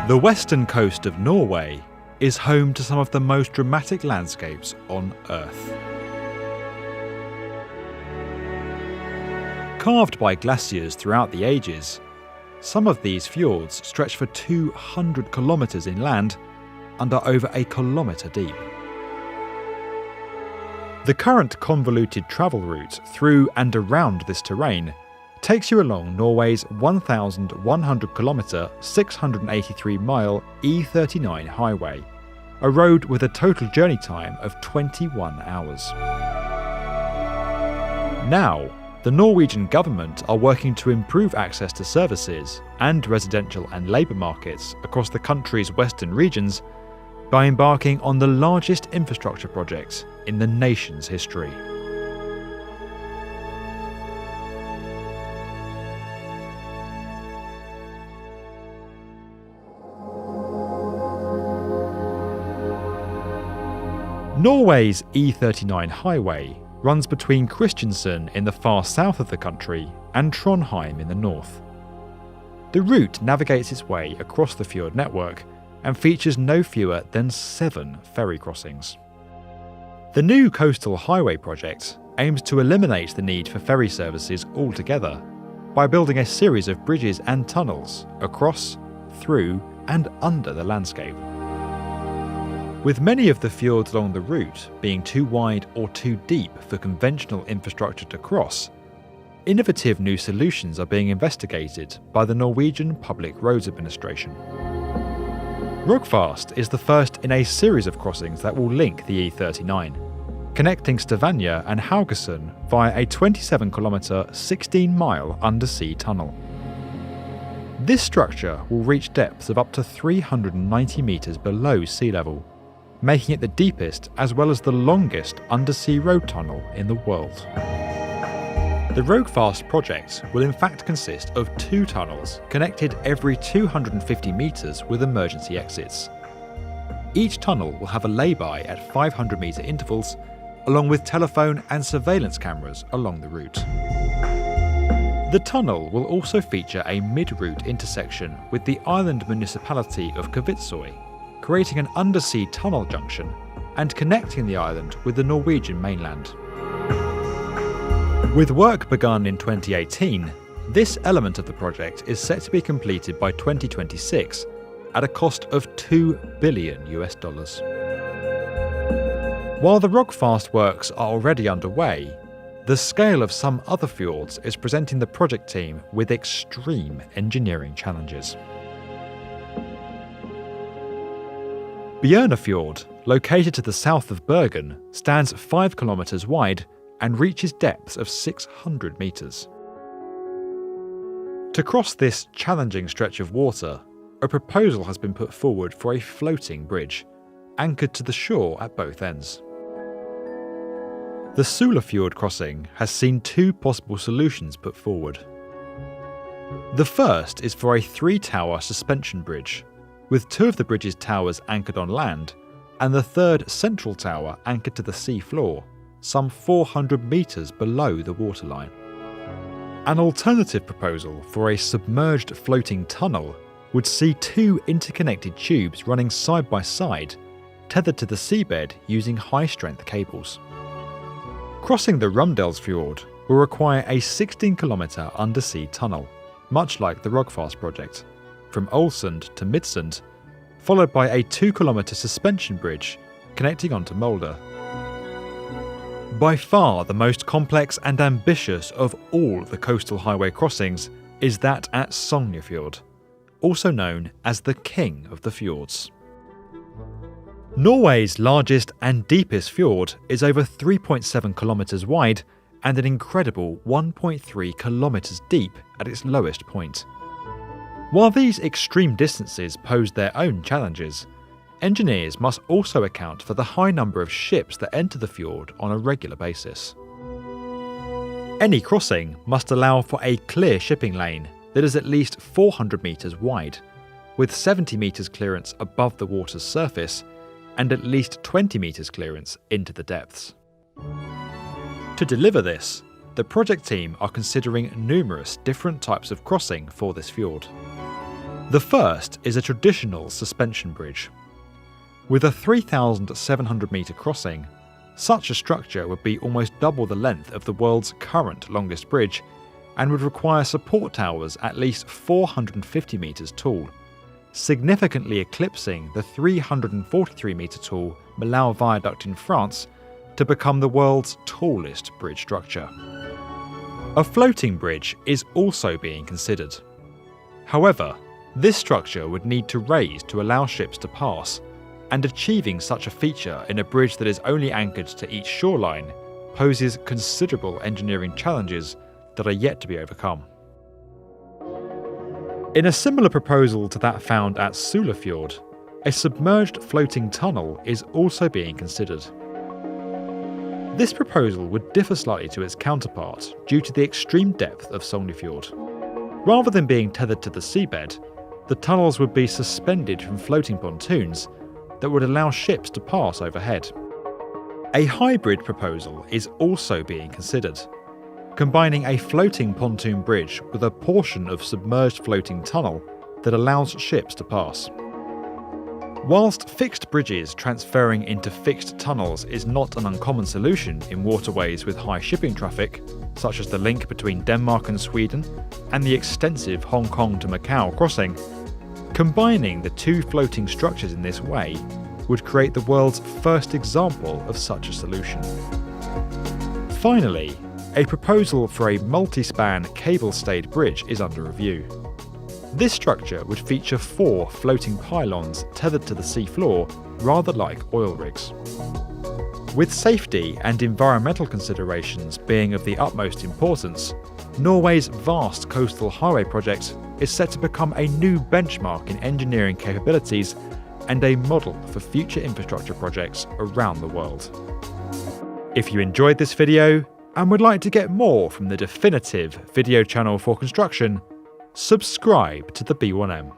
The western coast of Norway is home to some of the most dramatic landscapes on Earth. Carved by glaciers throughout the ages, some of these fjords stretch for 200 kilometres inland and are over a kilometre deep. The current convoluted travel route through and around this terrain takes you along Norway's 1,100 kilometre, 683 mile E39 highway, a road with a total journey time of 21 hours. Now, the Norwegian government are working to improve access to services and residential and labour markets across the country's western regions by embarking on the largest infrastructure project in the nation's history. Norway's E39 highway runs between Kristiansand in the far south of the country and Trondheim in the north. The route navigates its way across the fjord network and features no fewer than 7 ferry crossings. The new Coastal Highway project aims to eliminate the need for ferry services altogether by building a series of bridges and tunnels across, through and under the landscape. With many of the fjords along the route being too wide or too deep for conventional infrastructure to cross, innovative new solutions are being investigated by the Norwegian Public Roads Administration. Rogfast is the first in a series of crossings that will link the E39, connecting Stavanger and Haugesund via a 27 kilometre, 16 mile undersea tunnel. This structure will reach depths of up to 390 metres below sea level, making it the deepest as well as the longest undersea road tunnel in the world. The Rogfast project will in fact consist of 2 tunnels connected every 250 metres with emergency exits. Each tunnel will have a lay-by at 500 metre intervals, along with telephone and surveillance cameras along the route. The tunnel will also feature a mid-route intersection with the island municipality of Kvitsøy, creating an undersea tunnel junction and connecting the island with the Norwegian mainland. With work begun in 2018, this element of the project is set to be completed by 2026 at a cost of $2 billion. While the Rogfast works are already underway, the scale of some other fjords is presenting the project team with extreme engineering challenges. Bjørnafjord, located to the south of Bergen, stands 5 kilometres wide and reaches depths of 600 metres. To cross this challenging stretch of water, a proposal has been put forward for a floating bridge, anchored to the shore at both ends. The Sulafjord crossing has seen 2 possible solutions put forward. The first is for a 3-tower suspension bridge, with 2 of the bridge's towers anchored on land, and the 3rd central tower anchored to the sea floor, some 400 metres below the waterline. An alternative proposal for a submerged floating tunnel would see 2 interconnected tubes running side by side, tethered to the seabed using high-strength cables. Crossing the Rumdalsfjord will require a 16-kilometre undersea tunnel, much like the Rogfast project, from Ålesund to Midsund, followed by a 2-kilometre suspension bridge connecting onto Molde. By far the most complex and ambitious of all the coastal highway crossings is that at Sognefjord, also known as the King of the Fjords. Norway's largest and deepest fjord is over 3.7 kilometres wide and an incredible 1.3 kilometres deep at its lowest point. While these extreme distances pose their own challenges, engineers must also account for the high number of ships that enter the fjord on a regular basis. Any crossing must allow for a clear shipping lane that is at least 400 metres wide, with 70 metres clearance above the water's surface and at least 20 metres clearance into the depths. To deliver this, the project team are considering numerous different types of crossing for this fjord. The first is a traditional suspension bridge. With a 3,700 metre crossing, such a structure would be almost double the length of the world's current longest bridge and would require support towers at least 450 metres tall, significantly eclipsing the 343 metre tall Millau Viaduct in France to become the world's tallest bridge structure. A floating bridge is also being considered. However, this structure would need to raise to allow ships to pass, and achieving such a feature in a bridge that is only anchored to each shoreline poses considerable engineering challenges that are yet to be overcome. In a similar proposal to that found at Fjord, a submerged floating tunnel is also being considered. This proposal would differ slightly to its counterpart due to the extreme depth of Fjord. Rather than being tethered to the seabed, the tunnels would be suspended from floating pontoons that would allow ships to pass overhead. A hybrid proposal is also being considered, combining a floating pontoon bridge with a portion of submerged floating tunnel that allows ships to pass. Whilst fixed bridges transferring into fixed tunnels is not an uncommon solution in waterways with high shipping traffic, such as the link between Denmark and Sweden and the extensive Hong Kong to Macau crossing, combining the two floating structures in this way would create the world's first example of such a solution. Finally, a proposal for a multi-span cable-stayed bridge is under review. This structure would feature 4 floating pylons tethered to the seafloor, rather like oil rigs. With safety and environmental considerations being of the utmost importance, Norway's vast coastal highway project is set to become a new benchmark in engineering capabilities and a model for future infrastructure projects around the world. If you enjoyed this video and would like to get more from the definitive video channel for construction, subscribe to the B1M.